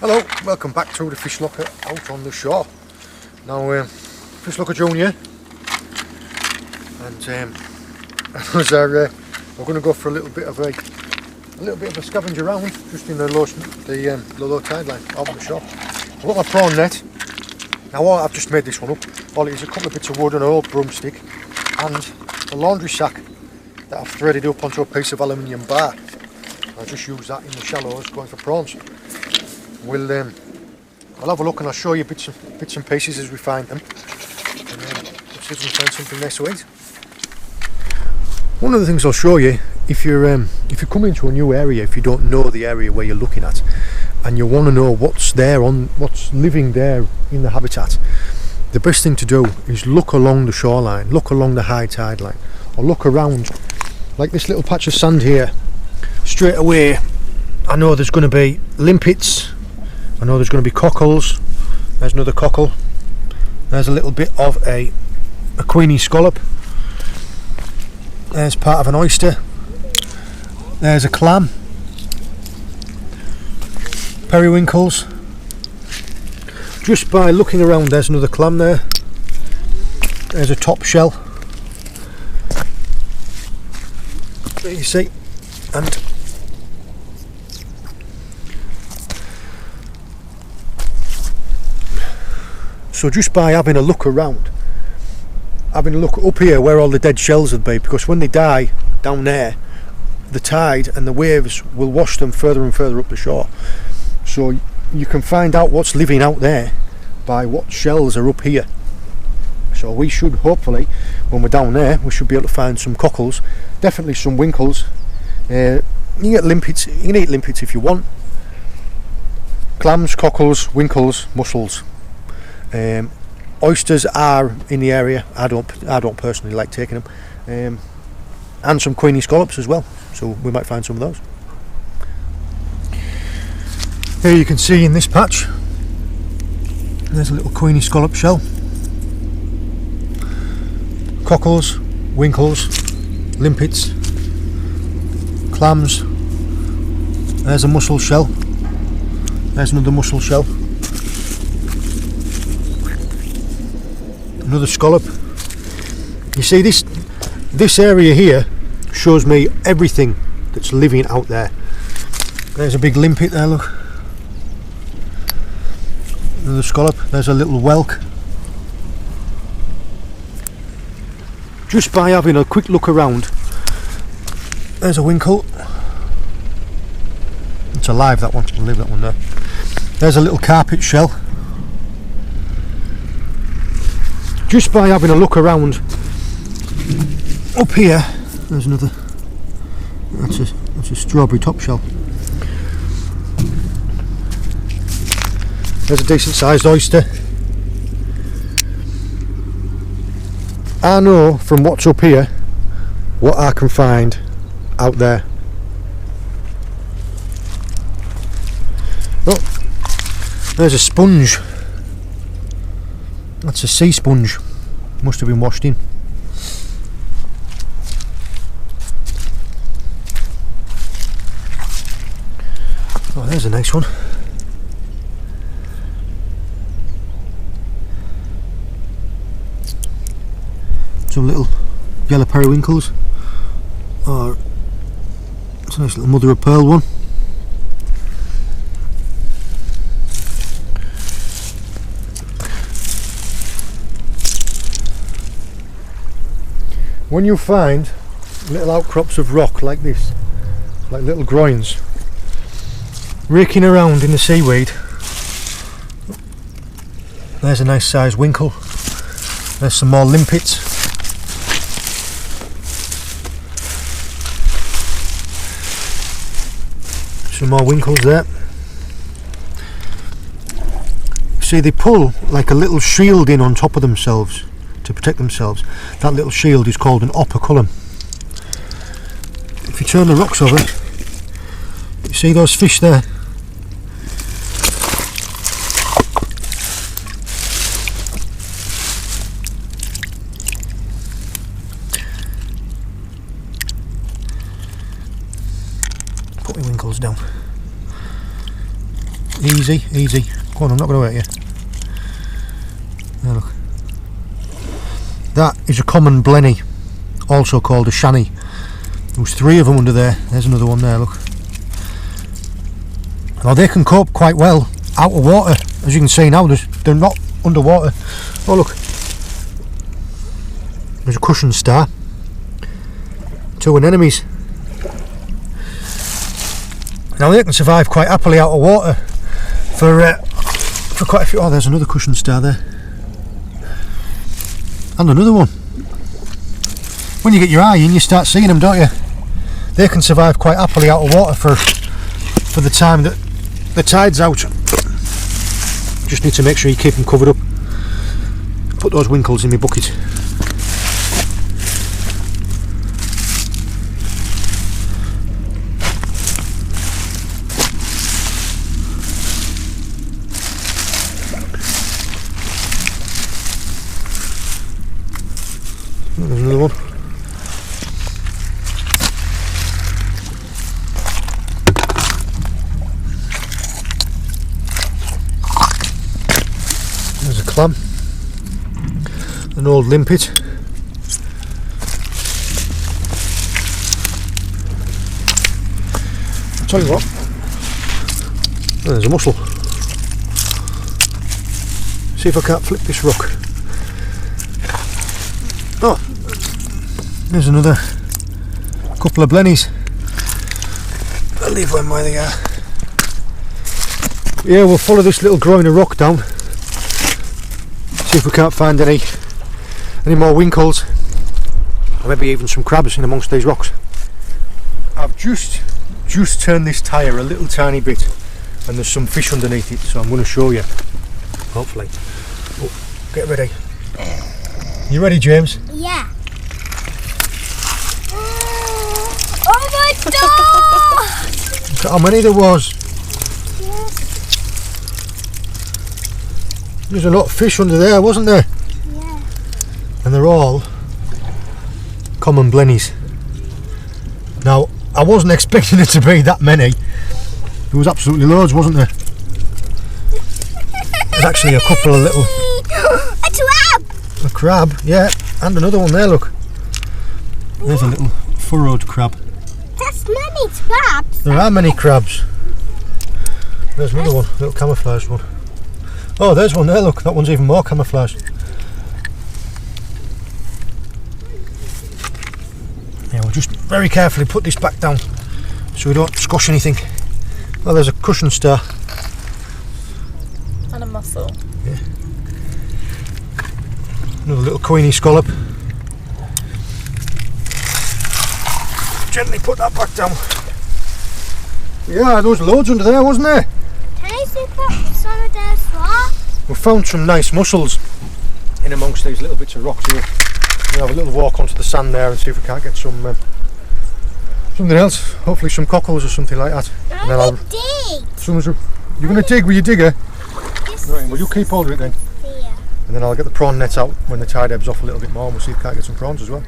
Hello, welcome back to the fish locker out on the shore. Now, fish locker Junior, and we're going to go for a little bit of a scavenge around just in the low tide line out on the shore. I've got my prawn net. Now, I've just made this one up. All it is a couple of bits of wood and an old broomstick and a laundry sack that I've threaded up onto a piece of aluminium bar. I just use that in the shallows going for prawns. I'll have a look and I'll show you bits and pieces as we find them, and we'll see if we can find something nice to eat. One of the things I'll show you, if you're coming into a new area, if you don't know the area where you're looking at, and you want to know what's living there in the habitat, the best thing to do is look along the shoreline, look along the high tide line, or look around, like this little patch of sand here. Straight away, I know there's going to be limpets. I know there's going to be cockles. There's another cockle. There's a little bit of a queenie scallop. There's part of an oyster. There's a clam. Periwinkles. Just by looking around, there's another clam there. There's a top shell. There you see. And so just by having a look around, having a look up here where all the dead shells would be, because when they die down there, the tide and the waves will wash them further and further up the shore. So you can find out what's living out there by what shells are up here. So we should hopefully, when we're down there, we should be able to find some cockles, definitely some winkles. You can get limpets. You can eat limpets if you want. Clams, cockles, winkles, mussels. Oysters are in the area. I don't personally like taking them, and some queenie scallops as well, so we might find some of those. Here you can see in this patch there's a little queenie scallop shell. Cockles, winkles, limpets, clams. There's a mussel shell. There's another mussel shell. Another scallop. You see, this area here shows me everything that's living out there. There's a big limpet there, look. Another scallop. There's a little whelk. Just by having a quick look around, there's a winkle. It's alive, that one. I'll leave that one there. There's a little carpet shell. Just by having a look around up here, there's another. That's a strawberry top shell. There's a decent sized oyster. I know from what's up here what I can find out there. Oh, there's a sponge. That's a sea sponge. Must have been washed in. Oh, there's a nice one. Some little yellow periwinkles. Or it's a nice little mother of pearl one. When you find little outcrops of rock like this, like little groins, raking around in the seaweed, there's a nice sized winkle. There's some more limpets. Some more winkles there. See, they pull like a little shield in on top of themselves to protect themselves. That little shield is called an operculum. If you turn the rocks over, you see those fish there? Put my winkles down. Easy, easy. Go on, I'm not going to hurt you. There, look. That is a common blenny, also called a shanny. There was 3 of them under there. There's another one there, look. Now they can cope quite well out of water. As you can see now, they're not underwater. Oh look, there's a cushion star. 2 anemones. Now they can survive quite happily out of water for quite a few. Oh, there's another cushion star there, and another one. When you get your eye in, you start seeing them, don't you? They can survive quite happily out of water for the time that the tide's out. Just need to make sure you keep them covered up. Put those winkles in my bucket. There's another one. There's a clam, an old limpet. I'll tell you what, there's a mussel. See if I can't flip this rock. Oh, there's another couple of blennies. I'll leave them where they are. Yeah, we'll follow this little groin of rock down. See if we can't find any more winkles, or maybe even some crabs in amongst these rocks. I've just turned this tyre a little tiny bit, and there's some fish underneath it, so I'm going to show you. Hopefully. Oh, get ready. You ready, James? Yeah. Oh my god! Look at how many there was. Yes. There's a lot of fish under there, wasn't there? Yeah. And they're all common blennies. Now, I wasn't expecting it to be that many. There was absolutely loads, wasn't there? There's actually a couple of little... A crab! A crab, yeah, and another one there, look. There's a little furrowed crab. That's many crabs. There are many crabs. There's another one, little camouflaged one. Oh, there's one there, look, that one's even more camouflaged. Yeah, we'll just very carefully put this back down so we don't squash anything. Oh, there's a cushion star. And a mussel. Yeah. Another little coiny scallop. Gently put that back down. Yeah, there was loads under there, wasn't there? Can I see some of those rocks? We found some nice mussels in amongst these little bits of rocks here. We'll have a little walk onto the sand there and see if we can't get some something else. Hopefully some cockles or something like that. I'm gonna dig. You're going to dig with your digger? This Right, well you keep hold of it then. here. And then I'll get the prawn net out when the tide ebbs off a little bit more and we'll see if we can't get some prawns as well.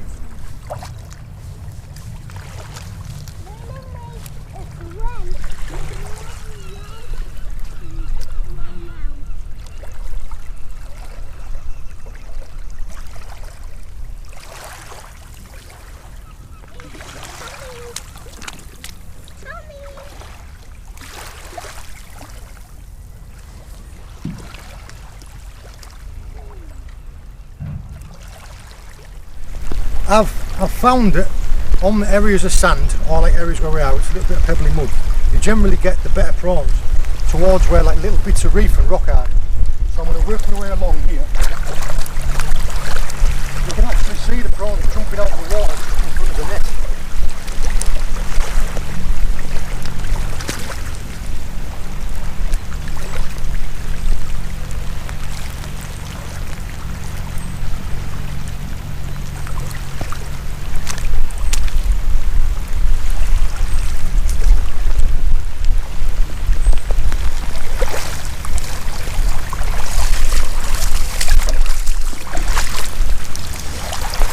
I've found that on the areas of sand, or like areas where we are, it's a little bit of pebbly mud, you generally get the better prawns towards where like little bits of reef and rock are. So I'm going to work my way along here. You can actually see the prawns jumping out of the water in front of the net.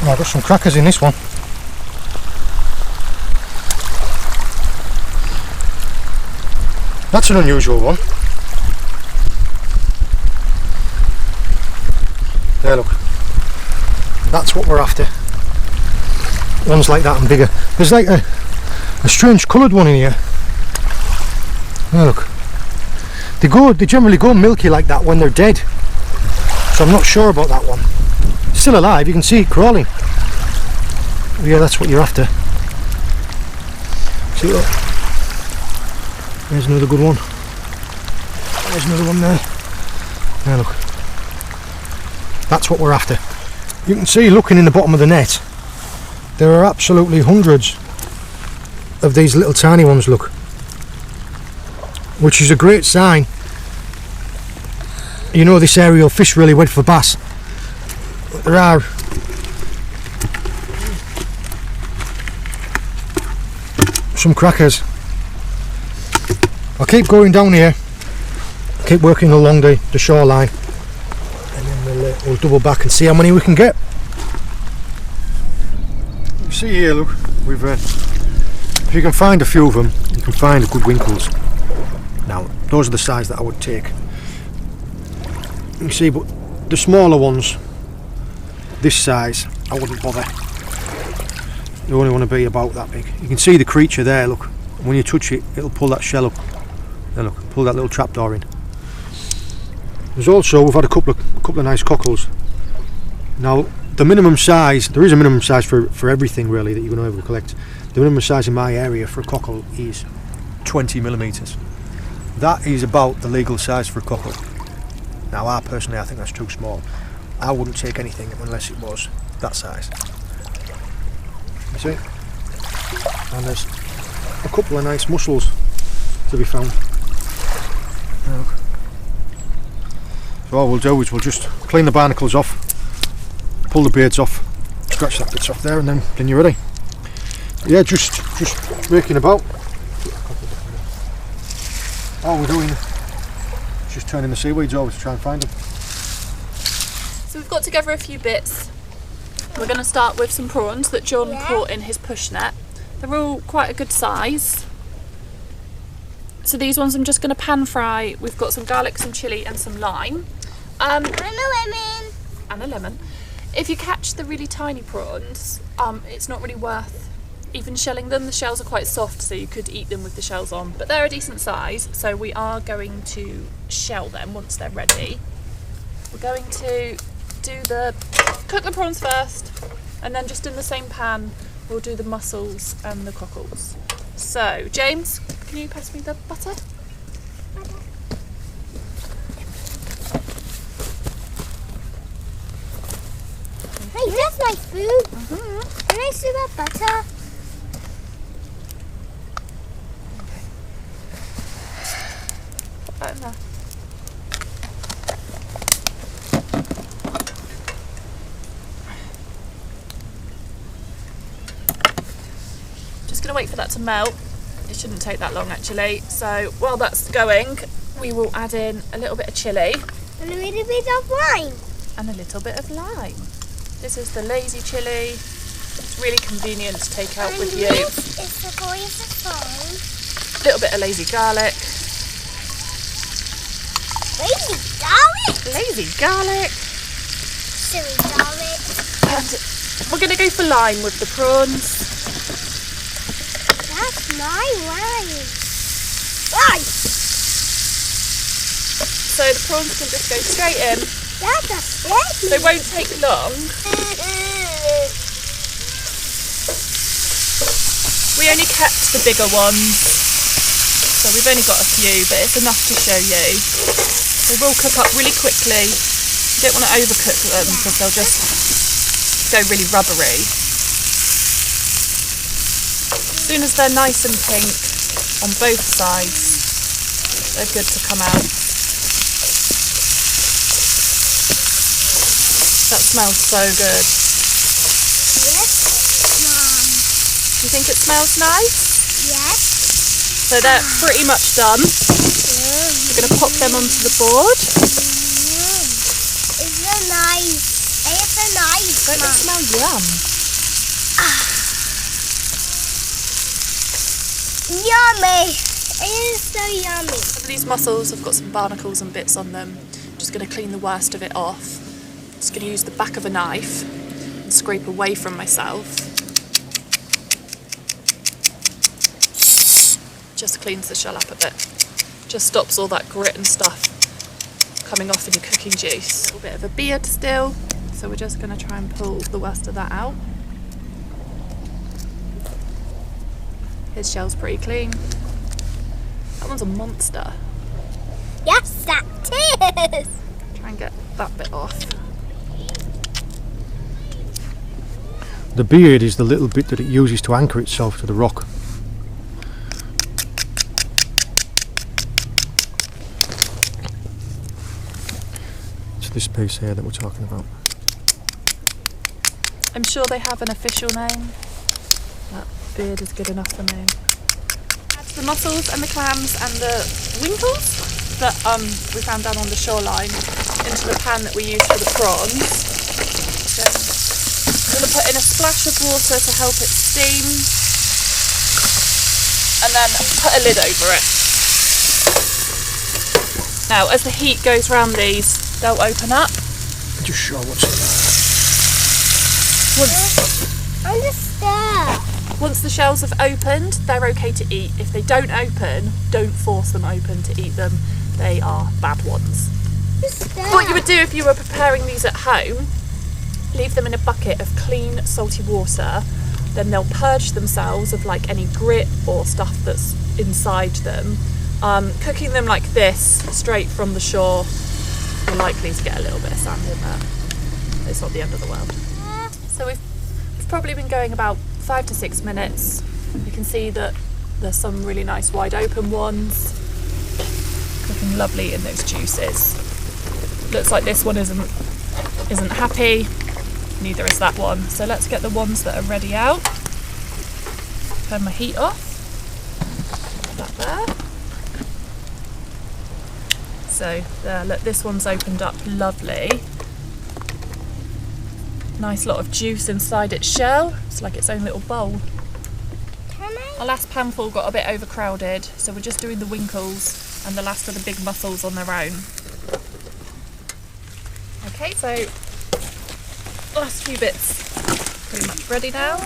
Oh, I've got some crackers in this one. That's an unusual one. There, look. That's what we're after. Ones like that and bigger. There's like a strange coloured one in here. There, look. They generally go milky like that when they're dead. So I'm not sure about that one. Still alive, you can see it crawling. Yeah, that's what you're after. See, look. There's another good one. There's another one there. There, look. That's what we're after. You can see, looking in the bottom of the net, there are absolutely hundreds of these little tiny ones, look. Which is a great sign. You know this area will fish really well for bass. But there are some crackers. I'll keep going down here, keep working along the shoreline, and then we'll double back and see how many we can get. You see here, look, we've if you can find a few of them, you can find a good Winkles. Now, those are the size that I would take. You see, but the smaller ones, this size, I wouldn't bother. They only want to be about that big. You can see the creature there, look. When you touch it, it'll pull that shell up. There, look, pull that little trapdoor in. There's also, we've had a couple of nice cockles. Now, the minimum size, there is a minimum size for everything really that you're going to ever collect. The minimum size in my area for a cockle is 20 millimetres. That is about the legal size for a cockle. Now, I think that's too small. I wouldn't take anything unless it was that size. You see? And there's a couple of nice mussels to be found. Now, look. So all we'll do is we'll just clean the barnacles off, pull the beards off, scratch that bits off there, and then you're ready. Yeah, just raking about. All we're doing is just turning the seaweeds over to try and find them. So we've got together a few bits. We're going to start with some prawns that John caught in his push net. They're all quite a good size. So these ones I'm just going to pan fry. We've got some garlic, some chilli and some lime. And a lemon. And a lemon. If you catch the really tiny prawns, it's not really worth even shelling them. The shells are quite soft, so you could eat them with the shells on, but they're a decent size, so we are going to shell them once they're ready. We're going to cook the prawns first, and then just in the same pan we'll do the mussels and the cockles. So James, can you pass me the butter? Hey, that's nice food. Can I see that butter? Put that in there. Just going to wait for that to melt. It shouldn't take that long actually. So while that's going, we will add in a little bit of chilli. And a little bit of lime. And a little bit of lime. This is the lazy chilli. It's really convenient to take out with you. This is the poison phone. A little bit of lazy garlic. Lazy garlic? Lazy garlic. Silly garlic. And we're going to go for lime with the prawns. That's my lime. Lime! So the prawns can just go straight in. That's a sticky. They won't take long. We only kept the bigger ones, so we've only got a few, but it's enough to show you. They will cook up really quickly. You don't want to overcook them because they'll just go really rubbery. As soon as they're nice and pink on both sides, they're good to come out. That smells so good. Yes, Mom. Do you think it smells nice? Yes. So they're pretty much done. We're going to pop them onto the board. It's a nice. It's a nice. Don't they smell yum? Yummy. It is so yummy. These mussels have got some barnacles and bits on them. I'm just going to clean the worst of it off. Just going to use the back of a knife and scrape away from myself. Just cleans the shell up a bit. Just stops all that grit and stuff coming off in your cooking juice. A little bit of a beard still, so we're just going to try and pull the worst of that out. His shell's pretty clean. That one's a monster. Yes, that is. Try and get that bit off. The beard is the little bit that it uses to anchor itself to the rock. It's this piece here that we're talking about. I'm sure they have an official name. That beard is good enough for me. Add the mussels and the clams and the winkles that we found down on the shoreline into the pan that we use for the prawns. Then I'm going to put in a splash of water to help it steam, and then put a lid over it. Now, as the heat goes round these, they'll open up. Just show what's in I'm just there. Once the shells have opened, they're okay to eat. If they don't open, don't force them open to eat them. They are bad ones. Just there. What you would do if you were preparing these at home, leave them in a bucket of clean, salty water, then they'll purge themselves of like any grit or stuff that's inside them. Cooking them like this, straight from the shore, you're likely to get a little bit of sand in there. It's not the end of the world. So we've probably been going about 5 to 6 minutes. You can see that there's some really nice wide open ones, cooking lovely in those juices. Looks like this one isn't happy, neither is that one. So let's get the ones that are ready out. Turn my heat off. Put that there. So there, look, this one's opened up lovely. Nice lot of juice inside its shell. It's like its own little bowl. Our last panful got a bit overcrowded, so we're just doing the winkles and the last of the big mussels on their own. Okay, so last few bits pretty much ready now.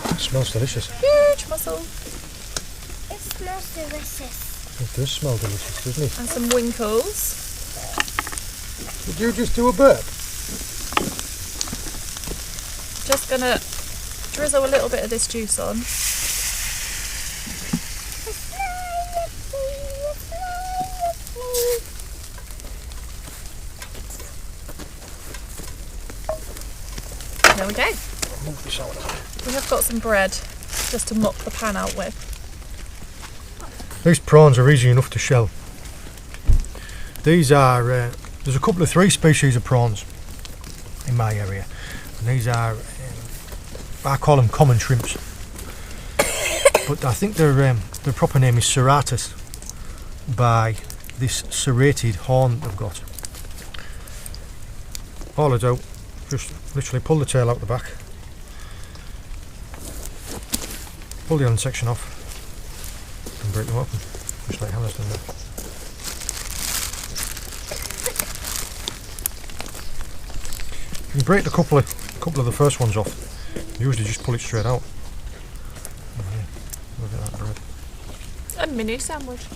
It smells delicious. Huge mussel. It smells delicious. It does smell delicious, doesn't it? And some winkles. Did you just do a burp? Just gonna drizzle a little bit of this juice on. There we go. We have got some bread just to mop the pan out with. These prawns are easy enough to shell. These are, there's a couple of 3 species of prawns in my area. And these are, I call them common shrimps. But I think their proper name is serratus, by this serrated horn they've got. All I do, just literally pull the tail out the back, pull the end section off, and break them open, just like Hannah's done there. You can break a couple of the first ones off. Usually just pull it straight out. Oh, yeah. Look at that bread. A mini sandwich.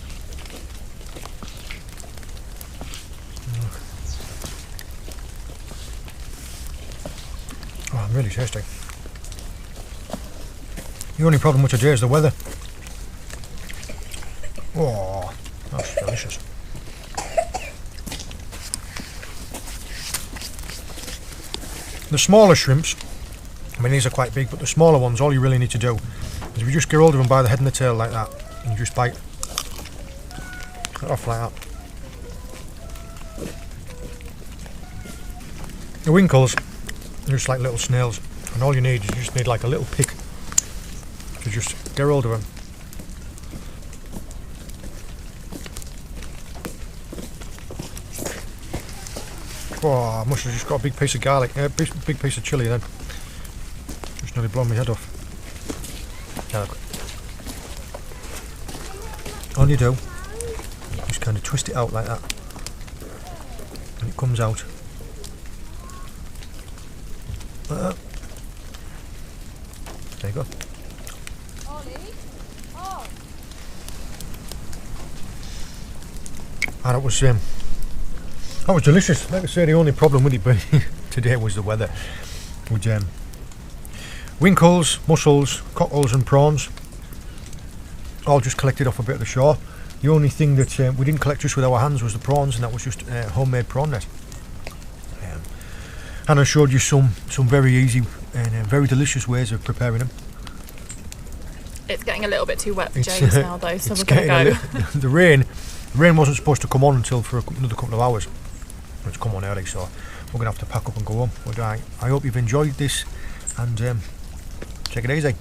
Oh, really tasty. The only problem with today is the weather. Oh, that's delicious. The smaller shrimps, I mean these are quite big, but the smaller ones, all you really need to do is if you just get hold of them by the head and the tail like that, and you just bite it off like that. The winkles are just like little snails, and all you need is you just need like a little pick to just get hold of them. Oh, I must have just got a big piece of garlic, big piece of chilli then. Just nearly blown my head off. Yeah, look. All you do, just kind of twist it out like that, and it comes out. There you go. And it was delicious. Like I say, the only problem with it today was the weather. With winkles, mussels, cockles and prawns, all just collected off a bit of the shore. The only thing that we didn't collect just with our hands was the prawns, and that was just homemade prawn net. And I showed you some very easy and very delicious ways of preparing them. It's getting a little bit too wet for James now though, so we're going to go. The rain wasn't supposed to come on until for another couple of hours. It's come on early, so we're going to have to pack up and go home. But I hope you've enjoyed this, and take it easy.